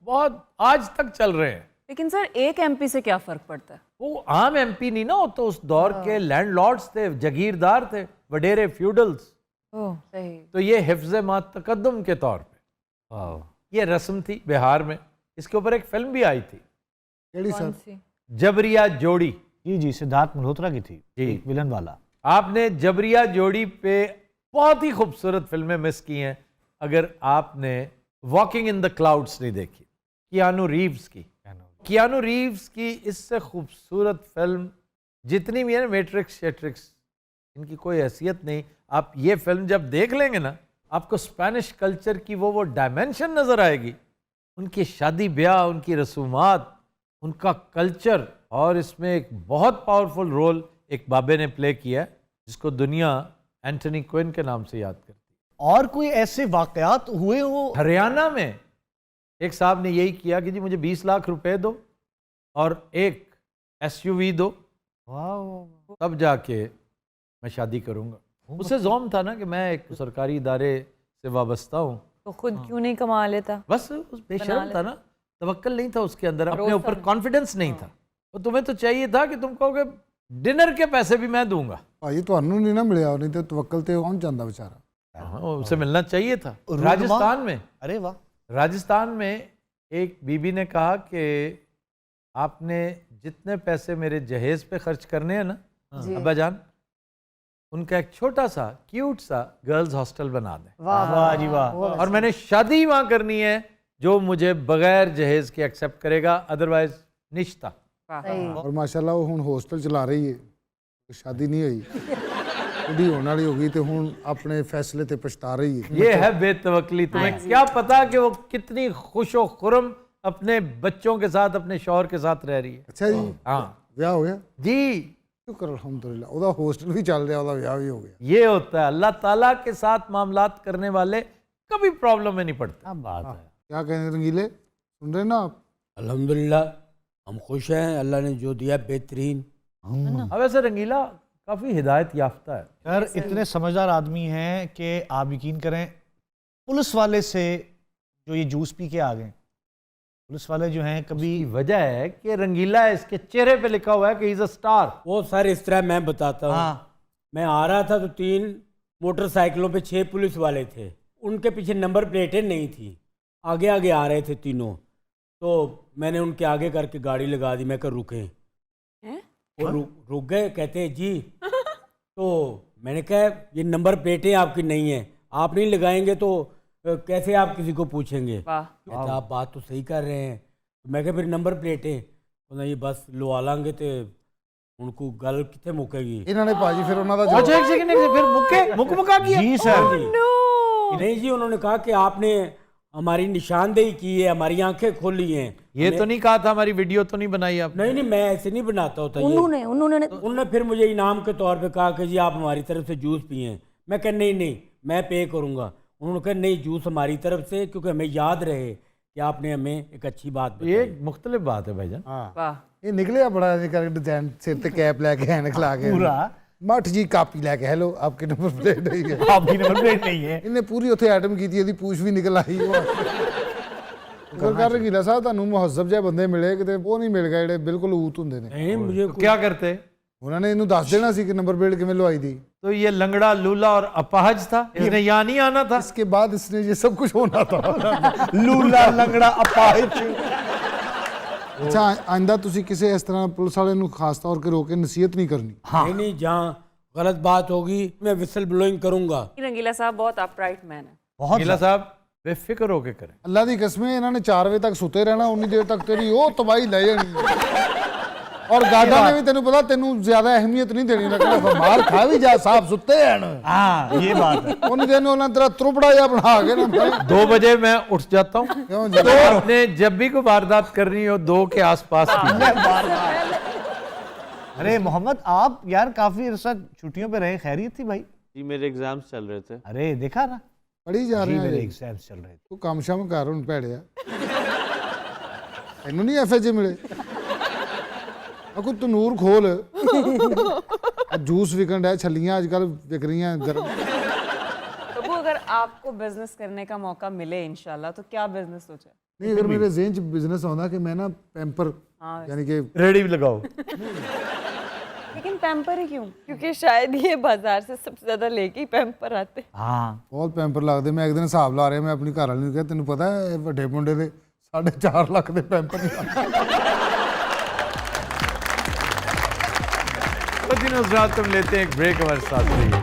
Speaker 1: बहुत आज तक चल रहे हैं।
Speaker 8: लेकिन सर एक एमपी से क्या फर्क पड़ता है?
Speaker 1: वो आम MP नहीं ना, वो तो उस दौर के लैंडलॉर्ड्स थे, जगीरदार थे, वडेरे फ्यूडल्स।
Speaker 5: सही।
Speaker 1: तो ये हिफ्ज़ मा तकद्दुम के तौर पे ये रस्म थी बिहार में। इसके ऊपर एक फिल्म भी आई थी,
Speaker 5: कौन सी?
Speaker 1: जबरिया जोड़ी।
Speaker 4: जी जी, सिद्धार्थ मल्होत्रा की थी,
Speaker 1: जी।
Speaker 4: एक विलन वाला।
Speaker 1: आपने जबरिया जोड़ी पे बहुत ही खूबसूरत फिल्में मिस की हैं अगर आपने वॉकिंग इन द क्लाउड्स नहीं देखी, कियानू रीव्स की। कियानू रीव्स की इससे खूबसूरत फिल्म जितनी भी है ना, मैट्रिक्स शेट्रिक्स, इनकी कोई हैसियत नहीं। आप ये फिल्म जब देख लेंगे ना, आपको स्पेनिश कल्चर की वो डायमेंशन नज़र आएगी, उनकी शादी ब्याह, उनकी रसूमात, उनका कल्चर। और इसमें एक बहुत पावरफुल रोल एक बाबे ने प्ले किया है जिसको दुनिया एंटनी क्विन के नाम से याद करती है।
Speaker 4: और कोई ऐसे वाकयात हुए हो?
Speaker 1: हरियाणा में एक साहब ने यही किया कि जी मुझे 20 लाख रुपए दो और एक SUV दो, तब जाके मैं शादी करूंगा। उसे ज़ौम था ना कि मैं एक सरकारी इदारे से वाबस्ता हूँ,
Speaker 5: तो खुद क्यों नहीं कमा लेता?
Speaker 1: बस उस बेशर्म था ना, तवक्कल नहीं था उसके अंदर, अपने
Speaker 5: भरोसा
Speaker 1: ऊपर
Speaker 5: नहीं।
Speaker 1: कॉन्फिडेंस नहीं था। तो तुम्हें तो चाहिए था कि तुम कहोगे डिनर के पैसे भी मैं दूंगा।
Speaker 3: ਭਾਈ ਤੁਹਾਨੂੰ ਨਹੀਂ ਨਾ ਮਿਲਿਆ, ਨਹੀਂ ਤੇ ਤਵੱਕਲ ਤੇ ਕੌਣ ਜਾਂਦਾ ਵਿਚਾਰਾ।
Speaker 1: हाँ, उसे मिलना चाहिए था।
Speaker 4: रुदमा?
Speaker 1: राजस्थान में,
Speaker 4: अरे वाह।
Speaker 1: राजस्थान में एक बीबी ने कहा कि आपने जितने पैसे मेरे जहेज पे खर्च करने हैं ना अब्बा जान, उनका एक छोटा सा क्यूट सा गर्ल्स हॉस्टल बना दें।
Speaker 4: वाह जी वाह।
Speaker 1: और मैंने शादी वहां करनी है जो मुझे बगैर जहेज के एक्सेप्ट करेगा, अदरवाइज निश्ता।
Speaker 3: और माशाल्लाह वो ਹੁਣ ਹੋਸਟਲ ਚਲਾ ਰਹੀ ਹੈ, शादी नहीं हुई, बुढ़ी होने वाली हो गई तो ਹੁਣ अपने फैसले ते पछता रही है।
Speaker 1: ये है बेतवक्ली। तुम्हें क्या पता कि वो कितनी खुश व खुरम अपने बच्चों के साथ, अपने शौहर के साथ रह रही है।
Speaker 3: अच्छा जी,
Speaker 1: हाँ
Speaker 3: ਵਿਆਹ ਹੋ ਗਿਆ?
Speaker 1: जी,
Speaker 3: शुक्र अल्हम्दुलिल्लाह, ਉਹਦਾ ਹੋਸਟਲ भी चल रहा, ਉਹਦਾ ਵਿਆਹ भी हो गया।
Speaker 1: ये होता है, अल्लाह ताला के साथ मामलात करने वाले कभी प्रॉब्लम में नहीं पड़ते।
Speaker 4: क्या बात है।
Speaker 3: क्या कहें रंगीले, सुन रहे ना आप?
Speaker 6: अल्हम्दुलिल्लाह हम खुश हैं, अल्लाह ने जो दिया बेहतरीन।
Speaker 1: अब ऐसे रंगीला काफी हिदायत याफ्ता है।
Speaker 4: सर इतने समझदार आदमी हैं कि आप यकीन करें, पुलिस वाले से जो ये जूस पी के आ गए, पुलिस वाले जो हैं कभी
Speaker 1: की वजह है कि रंगीला है, इसके चेहरे पे लिखा हुआ है कि इज अ स्टार।
Speaker 6: वो सर इस तरह मैं बताता हूँ।
Speaker 4: हाँ।
Speaker 6: मैं आ रहा था तो 3 मोटरसाइकिलों पे 6 पुलिस वाले थे। उनके पीछे नंबर प्लेटें नहीं थी, आगे आगे आ रहे थे तीनों, तो मैंने उनके आगे करके गाड़ी लगा दी। मैं कहा रुके, वो रुक गए, कहते हैं जी। तो मैंने कहा ये नंबर प्लेटें आपकी नहीं है, आप नहीं लगाएंगे तो कैसे आप किसी को पूछेंगे। कहते आप बात तो सही कर रहे हैं। तो मैं कहा फिर नंबर प्लेटें तो नहीं बस लवा लांगे तो उनको गल कितने मुकेगी।
Speaker 3: ਇਹਨਾਂ ਨੇ ਭਾਜੀ ਫਿਰ ਉਹਨਾਂ ਦਾ
Speaker 1: अच्छा एक सेकंड फिर मुक्का किया।
Speaker 4: जी सर।
Speaker 6: नहीं जी, उन्होंने कहा कि आपने हमारी निशानदेही की है, हमारी आंखें खोली हैं।
Speaker 1: ये तो नहीं कहा था हमारी वीडियो तो नहीं बनाई आपने?
Speaker 6: नहीं नहीं, मैं ऐसे नहीं बनाता होता ये। उन्होंने फिर मुझे इनाम के तौर पे कहा कि जी आप हमारी तरफ से जूस पिए। मैं कहा नहीं नहीं, मैं पे करूँगा। उन्होंने कहा नहीं, जूस हमारी तरफ से, क्योंकि हमें याद रहे कि आपने हमें एक अच्छी बात बताई।
Speaker 1: ये मुख्तलिफ बात है भाईजान।
Speaker 3: ਹਾਂ ਇਹ ਨਿਕਲਿਆ ਬੜਾ ਇਹ ਕਰਕੇ ਡਿਜ਼ਾਈਨ ਸਿਰ ਤੇ ਕੈਪ ਲੈ ਕੇ ਐਨਕ ਲਾ ਕੇ
Speaker 4: पूरा
Speaker 3: ਮੱਠ ਜੀ ਕਾਪੀ ਲੈ ਕੇ ਹੈਲੋ ਆਪਕੇ ਨੰਬਰ ਪਲੇਟ ਨਹੀਂ ਹੈ
Speaker 4: आपकी नंबर प्लेट नहीं है।
Speaker 3: ਇਹਨੇ ਪੂਰੀ ਉੱਥੇ ਆਈਟਮ ਕੀਤੀ ਇਹਦੀ ਪੂਛ ਵੀ ਨਿਕਲ ਆਈ ਉਹ ਕਰ ਰਗੀਲਾ ਸਾਹਿਬ ਤੁਹਾਨੂੰ ਮੁਹੱਜ਼ਬ ਜਿਹੇ ਬੰਦੇ ਮਿਲੇ ਕਿਤੇ ਉਹ ਨਹੀਂ ਮਿਲ ਗਏ ਜਿਹੜੇ ਬਿਲਕੁਲ ਊਤ ਹੁੰਦੇ ਨੇ
Speaker 6: नहीं मुझे
Speaker 1: तो क्या करते?
Speaker 3: ਉਹਨਾਂ ਨੇ ਇਹਨੂੰ ਦੱਸ ਦੇਣਾ ਸੀ ਕਿ ਨੰबर ਪਲੇਟ ਕਿਵੇਂ ਲਵਾਈ ਦੀ
Speaker 1: तो ये लंगड़ा लूला और अपाहज था, इसने यहाँ नहीं आना था।
Speaker 3: इसके बाद इसने ये सब कुछ होना था
Speaker 4: लूला लंगड़ा अपाहिज।
Speaker 3: अच्छा आइंदा ਤੁਸੀਂ ਕਿਸੇ ਇਸ ਤਰ੍ਹਾਂ ਪੁਲਿਸ ਵਾਲੇ ਨੂੰ ਖਾਸ तौर के रोक के नसीहत नहीं करनी
Speaker 6: नहीं नहीं, जहाँ गलत बात होगी मैं विसल ब्लोइंग करूंगा।
Speaker 8: रंगीला साहब बहुत अपराइट मैन है।
Speaker 4: बहुत
Speaker 1: गीला साहब बेफिक्र होके करें।
Speaker 3: ਅੱਲਾ ਦੀ ਕਸਮ ਹੈ ਇਹਨਾਂ ਨੇ 4 ਵਜੇ ਤੱਕ ਸੁੱਤੇ ਰਹਿਣਾ ਉਨੀ ਦੇਰ ਤੱਕ ਤੇਰੀ ਉਹ ਤਬਾਹੀ ਲੈ ਜਾਣੀ ਔਰ ਗਾਡਾ ਨੇ ਵੀ ਤੈਨੂੰ ਪਤਾ ਤੈਨੂੰ ਜ਼ਿਆਦਾ ਅਹਿਮੀਅਤ ਨਹੀਂ ਦੇਣੀ ਲੱਗਣਾ ਮਾਰ ਖਾ ਵੀ ਜਾ ਸਾਹਿਬ ਸੁੱਤੇ ਹਨ
Speaker 4: हाँ ये बात है।
Speaker 3: ਉਨੀ ਦਿਨ ਉਹਨਾਂ ਤੇਰਾ ਤਰੁਪੜਾ ਜਿਹਾ ਬਣਾ ਕੇ ਨਾ
Speaker 1: 2 बजे मैं उठ जाता हूँ।
Speaker 3: क्यों
Speaker 1: तो आपने जब भी कोई वारदात करनी हो 2 के आसपास की।
Speaker 4: अरे मोहम्मद आप यार काफी अरसा छुट्टियों पे रहे, खैरियत थी भाई?
Speaker 10: जी मेरे एग्जाम्स चल रहे थे।
Speaker 4: अरे देखा ना,
Speaker 3: ਪੜੀ ਜਾ
Speaker 4: जी
Speaker 3: ਰਿਹਾ
Speaker 4: मेरे
Speaker 3: ਹੈ
Speaker 4: एग्जाम्स चल रहे थे।
Speaker 3: ਤੂੰ ਕੰਮ ਸ਼ਾਮ ਕਰ ਹੁਣ ਭੈੜਿਆ ਤੈਨੂੰ ਨਹੀਂ ਐਫਏ ਮਿਲੇ ਆ ਕੋਈ ਤਨੂਰ ਖੋਲ ਜੂਸ ਵਿਕਣ ਡਿਆ ਛੱਲੀਆਂ ਅੱਜ ਕੱਲ ਵਿਕ ਰਹੀਆਂ ਗਰਮ
Speaker 8: तो वो अगर आपको बिजनेस करने का मौका मिले इंशाल्लाह तो क्या बिजनेस सोचा है?
Speaker 3: ਨਹੀਂ ਅਗਰ ਮੇਰੇ ਜ਼ਿਹਨ ਚ ਬਿਜ਼ਨਸ ਆਉਂਦਾ ਕਿ ਮੈਂ ਨਾ ਪੈਂਪਰ ਯਾਨੀ ਕਿ
Speaker 1: रेडी भी लगाओ।
Speaker 8: लेकिन पैम्पर ही क्यों?
Speaker 5: क्योंकि शायद ये बाजार से सबसे ज्यादा लेके ही पैम्पर आते।
Speaker 4: हाँ
Speaker 3: ਬਹੁਤ ਪੈਂਪਰ ਲੱਗਦੇ ਮੈਂ ਇੱਕ ਦਿਨ ਹਿਸਾਬ ਲਾ ਰਿਹਾ ਮੈਂ ਆਪਣੀ ਘਰ ਵਾਲੀ ਨੂੰ ਕਿਹਾ ਤੈਨੂੰ ਪਤਾ ਹੈ ਇਹ ਵੱਡੇ ਮੁੰਡੇ ਦੇ 4.5 ਲੱਖ ਦੇ ਪੈਂਪਰ
Speaker 1: तो दिनों रात तुम लेते हैं एक ब्रेक, हमारे साथ रहिए।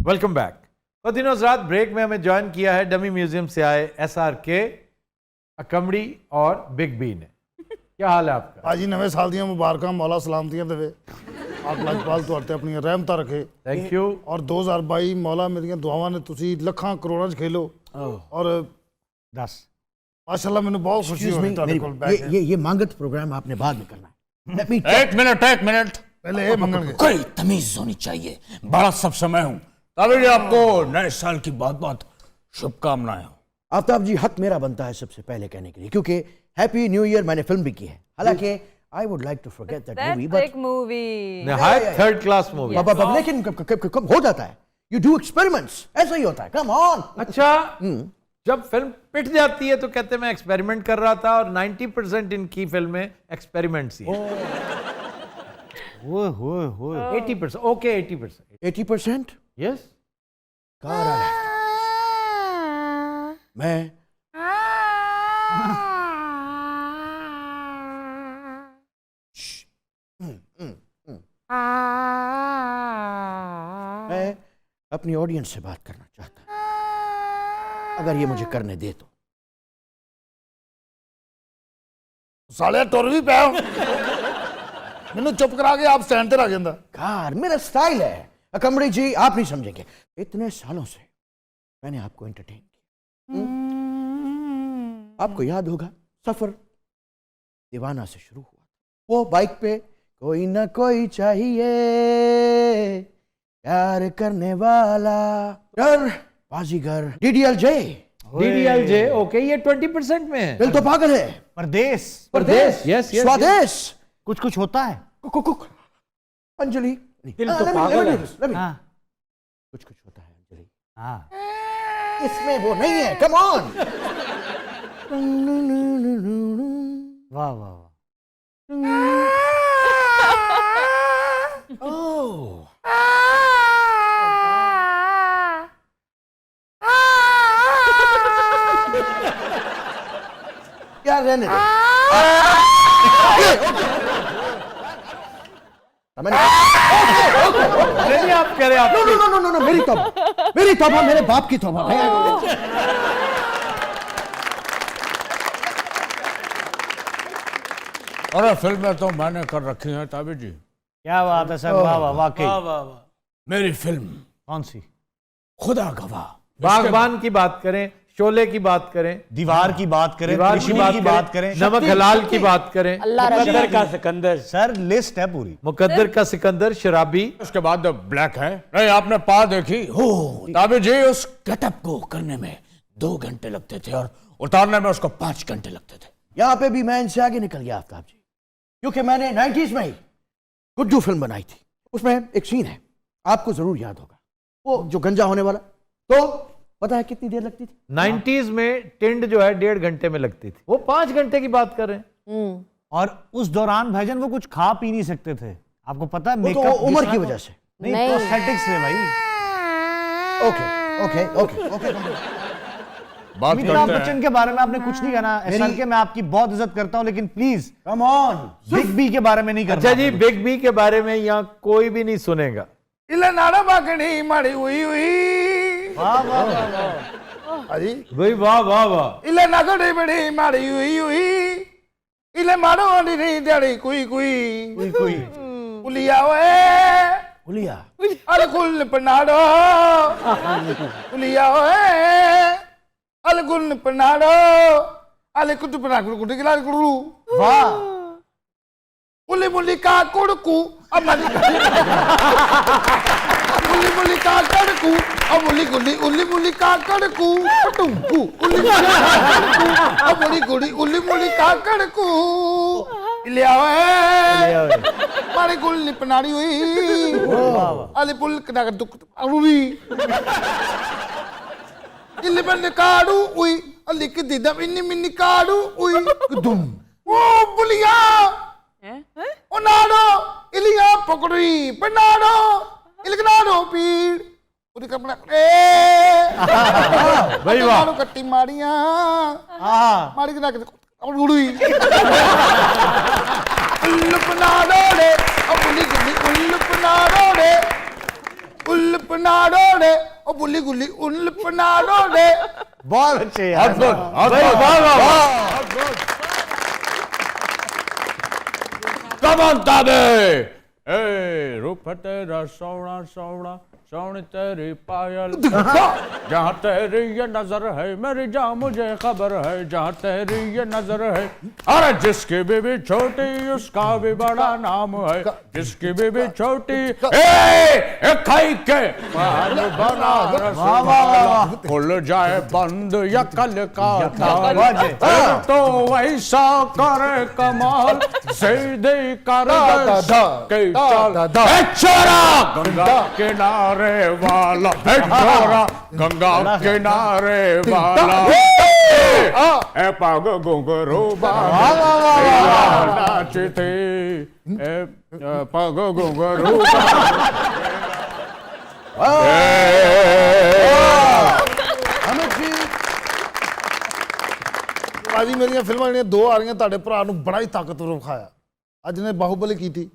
Speaker 1: Welcome back. तो दिनों रात ब्रेक में हमें ज्वाइन किया है डमी म्यूजियम से आए SRK, अकमड़ी और बिग बी ने। क्या हाल है आपका?
Speaker 3: ਭਾਜੀ ਨਵੇਂ ਸਾਲ ਦੀਆਂ ਮੁਬਾਰਕਾਂ ਮੌਲਾ ਸਲਾਮਤੀਆਂ ਦੇਵੇ ਆਪ ਲਜਪਾਲ ਤੁਹਾਡੇ ਤੇ ਆਪਣੀਆਂ ਰਹਿਮਤਾਂ ਰੱਖੇ
Speaker 1: थैंक यू।
Speaker 3: ਔਰ 2022 ਮੌਲਾ ਮੇਰੀਆਂ ਦੁਆਵਾਂ ਨੇ ਤੁਸੀਂ ਲੱਖਾਂ ਕਰੋੜਾਂ ਚ ਖੇਲੋ ਔਰ
Speaker 4: 10
Speaker 3: माशाल्लाह मैंने बहुत खुशी हो रही ਤੁਹਾਡੇ ਕੋਲ ਬੈਠ ਕੇ
Speaker 7: ये मांगत प्रोग्राम आपने बाद में करना है Let me
Speaker 10: एक मिनट
Speaker 3: पहले ये मंगणगे
Speaker 10: कोई तमीज होनी चाहिए, बड़ा सब समय हूँ। तभी आपको नए साल की बहुत बहुत शुभकामनाएं हो।
Speaker 7: आफ्ताब जी हक मेरा बनता है सबसे पहले कहने के लिए क्योंकि हैप्पी न्यू ईयर मैंने फिल्म भी की है हालांकि I would like to forget that movie
Speaker 5: That's
Speaker 7: but
Speaker 5: like movie.
Speaker 1: नहायत थर्ड क्लास मूवी।
Speaker 7: लेकिन कब हो जाता है यू डू एक्सपेरिमेंट्स ऐसा ही होता है कम ऑन
Speaker 1: अच्छा, जब फिल्म पिट जाती है तो कहते हैं मैं एक्सपेरिमेंट कर रहा था, और 90% इनकी फिल्में एक्सपेरिमेंट्स ही हैं।
Speaker 4: ओए होए होए
Speaker 1: 80%, ओके 80%।
Speaker 7: 80%
Speaker 1: यस।
Speaker 7: मैं मैं अपनी ऑडियंस से बात करना चाहता हूं अगर ये मुझे करने दे तो
Speaker 3: ਸਾਲਿਆ ਟੁਰ ਵੀ ਪਿਆ ਮੈਨੂੰ ਚੁੱਪ ਕਰਾ ਕੇ ਆਪ ਸਟੈਂਡ ਤੇ ਰੱਖ ਜਾਂਦਾ
Speaker 7: कार मेरा स्टाइल है अकमड़ी जी आप नहीं समझेंगे इतने सालों से मैंने आपको एंटरटेन किया आपको याद होगा सफर दीवाना से शुरू हुआ वो बाइक पे कोई ना कोई चाहिए प्यार करने वाला डर बाजीगर DDLJ
Speaker 1: DDLJ, ओके ये 20% में है।
Speaker 7: दिल तो पागल है
Speaker 4: परदेश
Speaker 1: परदेश, यस यस।
Speaker 7: स्वदेश
Speaker 4: कुछ कुछ होता है।
Speaker 7: कुक अंजलि
Speaker 6: दिल तो पागल है।
Speaker 4: हाँ
Speaker 7: कुछ कुछ होता है अंजलि
Speaker 4: हाँ
Speaker 7: इसमें वो नहीं है कम ऑन
Speaker 4: वाह वाह वाह।
Speaker 7: Oh. रहने दे।
Speaker 1: नहीं आप करें आप
Speaker 7: no no no no no, मेरी तौबा मेरे बाप की तौबा भैया।
Speaker 10: अरे फिल्में तो मैंने कर रखी हैं ताबिर जी।
Speaker 4: क्या बात है सर, वाह वाह, वाकई।
Speaker 10: मेरी फिल्म
Speaker 4: कौन सी?
Speaker 10: खुदा गवाह,
Speaker 1: बागबान की बात करें, शोले की बात करें,
Speaker 4: दीवार की बात करें,
Speaker 1: दीवार
Speaker 4: त्रिशूल की बात करें,
Speaker 1: नमक हलाल की बात करें,
Speaker 6: मुकद्दर का सिकंदर।
Speaker 4: सर लिस्ट है पूरी।
Speaker 1: मुकद्दर का सिकंदर, शराबी।
Speaker 10: उसके बाद ब्लैक है। नहीं आपने पा देखी हो ताबिर जी, उस गेटअप को करने में 2 घंटे लगते थे और उतारने में उसको 5 घंटे लगते थे।
Speaker 7: यहां पे भी मैं इनसे आगे निकल गया आफ्ताब जी, क्योंकि मैंने 90s में ही गुड्डू फिल्म बनाई थी। उसमें एक सीन है, आपको जरूर याद होगा, वो जो गंजा होने वाला। तो पता है कितनी देर लगती थी?
Speaker 1: 90s में टिंड जो है 1.5 घंटे में लगती थी, वो 5 घंटे की बात कर रहे हैं।
Speaker 4: और उस दौरान भाईजान वो कुछ खा पी नहीं सकते थे, आपको पता है?
Speaker 7: वो तो
Speaker 4: मेकअप
Speaker 7: उम्र की वजह से।
Speaker 4: नहीं, प्रोस्थेटिक्स से भाई।
Speaker 7: Okay okay okay okay.
Speaker 10: बात
Speaker 4: अमिताभ
Speaker 10: करते हैं।
Speaker 4: बच्चन के बारे में आपने कुछ नहीं कहना। एसआर के मैं आपकी बहुत इज्जत करता हूं, लेकिन please
Speaker 7: come on.
Speaker 4: Big B के बारे में नहीं करना।
Speaker 1: अच्छा जी, बिग बी के बारे में यहाँ कोई भी नहीं सुनेगा।
Speaker 3: इले नाड़ा बागड़ी माड़ी हुई हुई।
Speaker 4: वाह वाह वाह वाह।
Speaker 3: अजी
Speaker 1: भाई वाह वाह वाह।
Speaker 3: इले नगड़ी बड़ी माड़ी हुई हुई। इले मारो आड़ी नहीं दिहाड़ी कोई कोई
Speaker 4: कोई
Speaker 3: उलिया ओए
Speaker 7: उलिया
Speaker 3: अल कुल पनाड़ो उलिया ओए अल कुल पनाड़ो अल कुट पना कुट गिला कुड़ू।
Speaker 4: वाह।
Speaker 3: मुली मुली का कुड़कू अमली मुली मुली का कड़कू अमुली गुली उली मुली का कड़कू पटुंकू उली मुली का कड़कू अमुली गुली उली मुली का कड़कू लिया ओए मारे गुल निपनाड़ी हुई अली पुल कना दुख अरुवी इल्ली बन काड़ू हुई अली के दिदम इन्नी मिन्नी काड़ू हुई दुम ओ बुलिया ओ नाड़ो इलिया पकड़ी पनाड़ो इलगनाड़ो पीड़ उदी कपड़ा
Speaker 1: भाई वाह।
Speaker 3: कट्टी माड़ियां माड़ी के नाक उड़ुई उल्लपनाड़ो रे ओ बुली गुली उल्लपनाड़ो रे उल्लपनाड़ो रे ओ बुली गुली उल्लपनाड़ो रे।
Speaker 4: बहुत अच्छे यार।
Speaker 1: वाह वाह।
Speaker 10: Come on, Tabe! Hey, रूप तेरा सोना सोना सोनी तेरी पायल, जहाँ तेरी ये नजर है मेरी जान मुझे खबर है, जहाँ तेरी ये नजर है। अरे जिसकी बीबी छोटी उसका भी बड़ा नाम है, जिसकी बीबी छोटी खाई के महल बना रसवाला, खुल जाए बंद या कल का ताला, तो वैसा करे कमाल सीधे कर के चल गंगा किनारे वाला, गंगा किनारे वाला ए पाग घुंघरू नाचते पग घुंघरू
Speaker 3: भाजी मेरिया फिल्मां ਜਿਹੜੀਆਂ 2 आ रही ਤੁਹਾਡੇ ਭਰਾ ਨੂੰ ਬੜਾ ਹੀ ਤਾਕਤਵਰ ਵਿਖਾਇਆ। ਅੱਜ ਨੇ ਬਾਹੂਬਲੀ ਕੀਤੀ,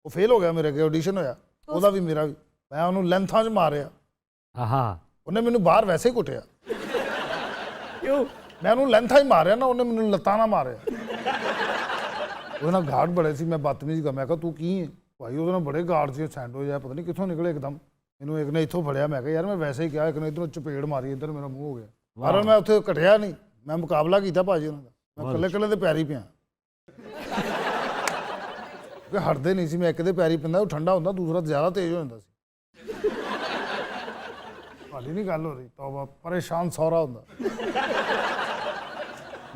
Speaker 3: ਉਹ ਫੇਲ ਹੋ ਗਿਆ, ਮੇਰੇ ਅੱਗੇ ਆਡੀਸ਼ਨ ਹੋਇਆ ਉਹਦਾ ਵੀ ਮੇਰਾ ਵੀ, ਮੈਂ ਉਹਨੂੰ ਲੈਂਥਾਂ 'ਚ ਮਾਰਿਆ।
Speaker 1: हाँ
Speaker 3: ਉਹਨੇ ਮੈਨੂੰ ਬਾਹਰ ਵੈਸੇ ਹੀ ਕੁੱਟਿਆ। ਕਿਉਂ? ਮੈਂ ਉਹਨੂੰ ਲੈਂਥਾਂ ਹੀ ਮਾਰਿਆ ਨਾ, ਉਹਨੇ ਮੈਨੂੰ ਲੱਤਾਂ ਨਾਲ ਮਾਰਿਆ। ਉਹਦੇ ਨਾਲ ਗਾਰਡ ਬੜੇ ਸੀ, ਮੈਂ ਬਦਤਮੀਜ਼ ਕਰ, ਮੈਂ ਕਿਹਾ ਤੂੰ ਕੀ ਹੈ ਭਾਈ? ਉਹਦੇ ਨਾਲ ਬੜੇ ਗਾਰਡ ਸੀ, ਸੈਂਡੋ ਜਿਹਾ ਪਤਾ ਨਹੀਂ ਕਿੱਥੋਂ ਨਿਕਲੇ ਇੱਕਦਮ। ਮੈਨੂੰ ਇੱਕ ਨੇ ਇੱਥੋਂ ਫੜਿਆ, ਮੈਂ ਕਿਹਾ ਯਾਰ ਮੈਂ ਵੈਸੇ ਹੀ ਕਿਹਾ, ਇੱਕ ਨੇ ਇੱਧਰੋਂ ਚਪੇੜ ਮਾਰੀ, ਇੱਧਰ ਮੇਰਾ ਮੂੰਹ ਹੋ ਗਿਆ। ਪਰ ਮੈਂ ਉੱਥੇ ਘਟਿਆ ਨਹੀਂ, ਮੈਂ ਮੁਕਾਬਲਾ ਕੀਤਾ ਭਾਜੀ ਉਹਨਾਂ ਦਾ। ਮੈਂ ਇਕੱਲੇ ਇਕੱਲੇ ਦੇ ਪੈਰੀ ਪਿਆ, ਕਿ ਹਟਦੇ ਨਹੀਂ ਸੀ। ਮੈਂ ਇੱਕ ਦੇ ਪੈਰੀ ਪੈਂਦਾ, ਉਹ ਠੰਡਾ ਹੁੰਦਾ, ਦੂਸਰਾ ਜ਼ਿਆਦਾ ਤੇਜ਼ ਹੋ ਜਾਂਦਾ ਸੀ। ਭਾਜੀ ਨਹੀਂ ਗੱਲ ਹੋ ਰਹੀ, ਤੌਬਾ, ਪਰੇਸ਼ਾਨ ਸੌਰਾ ਹੁੰਦਾ।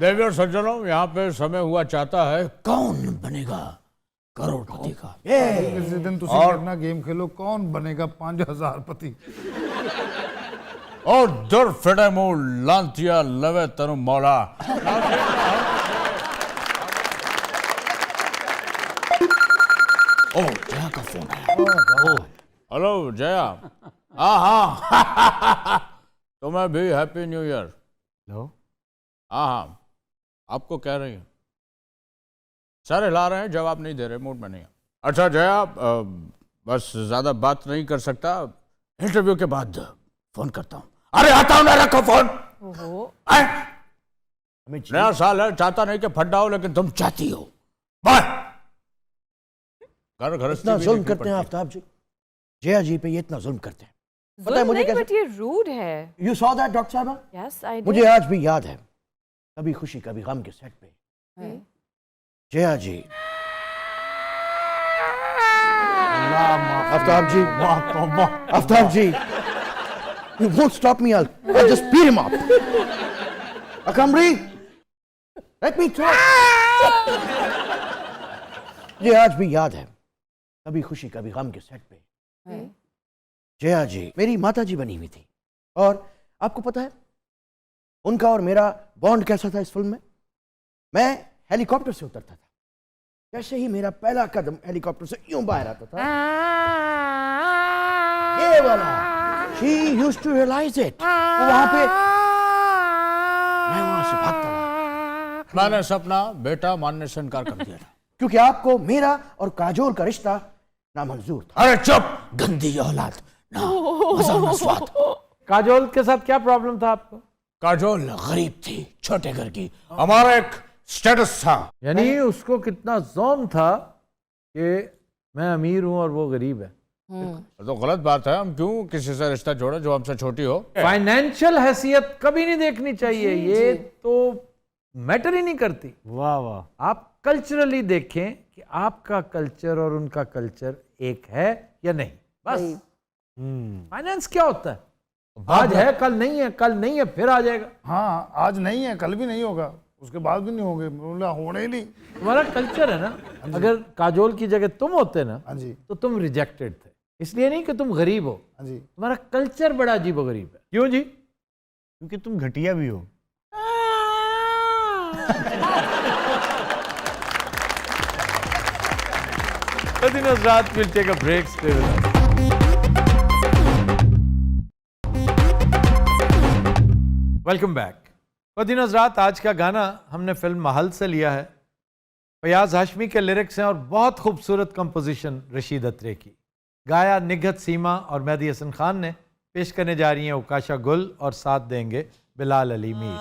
Speaker 10: देवी और सज्जनों, यहाँ पे समय हुआ चाहता है कौन बनेगा करोड़पति का।
Speaker 3: किसी दिन तुम अपना गेम खेलो, कौन बनेगा 5000 पति।
Speaker 10: और दुर फिटे मुंह लांतिया लवे तनु मौला। ओ जया का फोन है। हेलो जया। हाँ तुम्हें भी हैप्पी न्यू ईयर।
Speaker 4: हेलो।
Speaker 10: हाँ आपको कह रही हैं। सर हिला रहे हैं, जवाब नहीं दे रहे, मूड में नहीं है। अच्छा जया, बस ज़्यादा बात नहीं कर सकता, इंटरव्यू के बाद फ़ोन करता हूँ। अरे आता हूँ ना, रखो फ़ोन। नया साल है, चाहता नहीं कि फड्डा हो, लेकिन तुम चाहती हो। बाय। घर घर
Speaker 7: इतना जुल्म करते हैं आफ्ताब जी, जया जी पे ये इतना जुल्म करते हैं। पता है मुझे कैसे?
Speaker 5: बट ये रूड है।
Speaker 7: यू सॉ दैट डॉक्टर साहबा?
Speaker 5: यस आई
Speaker 7: मुझे आज भी याद है, कभी खुशी कभी गम के सेट पे जया जी, आफ्ताब जी, आफ्ताब जी, you won't stop me, I'll just beat him up. Akamri, let me talk. ये आज भी याद है, कभी खुशी कभी गम के सेट पे जया जी मेरी माता जी बनी हुई थी। और आपको पता है उनका और मेरा बॉन्ड कैसा था इस फिल्म में? मैं हेलीकॉप्टर से उतरता था, जैसे ही मेरा पहला कदम हेलीकॉप्टर से यूं बाहर आता था, ये वाला, she used to realize it, वो वहां पे, मैं वहां से भागता था।
Speaker 10: मैंने सपना बेटा मानने से इनकार कर दिया था।
Speaker 7: क्योंकि आपको मेरा और काजोल का रिश्ता नामंजूर था।
Speaker 10: अरे चुप, गंदी औलाद, ना मजा ना स्वाद।
Speaker 1: काजोल के साथ क्या प्रॉब्लम था आपको?
Speaker 10: काजोल गरीब थी, छोटे घर की, हमारा एक स्टेटस था।
Speaker 1: यानी उसको कितना ज़ौम था कि मैं अमीर हूं और वो गरीब है।
Speaker 10: तो गलत बात है, हम क्यों किसी से रिश्ता जोड़े जो हमसे छोटी हो?
Speaker 1: फाइनेंशियल हैसियत कभी नहीं देखनी चाहिए, ये तो मैटर ही नहीं करती।
Speaker 4: वाह वाह।
Speaker 1: आप कल्चरली देखें कि आपका कल्चर और उनका कल्चर एक है या नहीं, बस। फाइनेंस क्या होता है? आज है कल नहीं है, कल नहीं है फिर आ जाएगा।
Speaker 3: हाँ, आज नहीं है कल भी नहीं होगा, उसके बाद भी नहीं होंगे, बोला होने ही नहीं।
Speaker 1: तुम्हारा कल्चर है ना। अगर काजोल की जगह तुम होते ना,
Speaker 3: हाँ जी,
Speaker 1: तो तुम रिजेक्टेड थे। इसलिए नहीं कि तुम गरीब हो,
Speaker 3: हाँ जी।
Speaker 1: तुम्हारा कल्चर बड़ा अजीब गरीब है। क्यों जी?
Speaker 4: क्योंकि तुम घटिया भी हो।
Speaker 1: रात will take a break. Welcome back. रात आज का गाना हमने फिल्म महल से लिया है। फयाज हाशमी के लिरिक्स हैं और बहुत खूबसूरत कंपोजिशन रशीद अत्रे की। गाया निघत सीमा और मेहदी हसन खान ने। पेश करने जा रही हैं उकाशा गुल और साथ देंगे बिलाल अली मीर।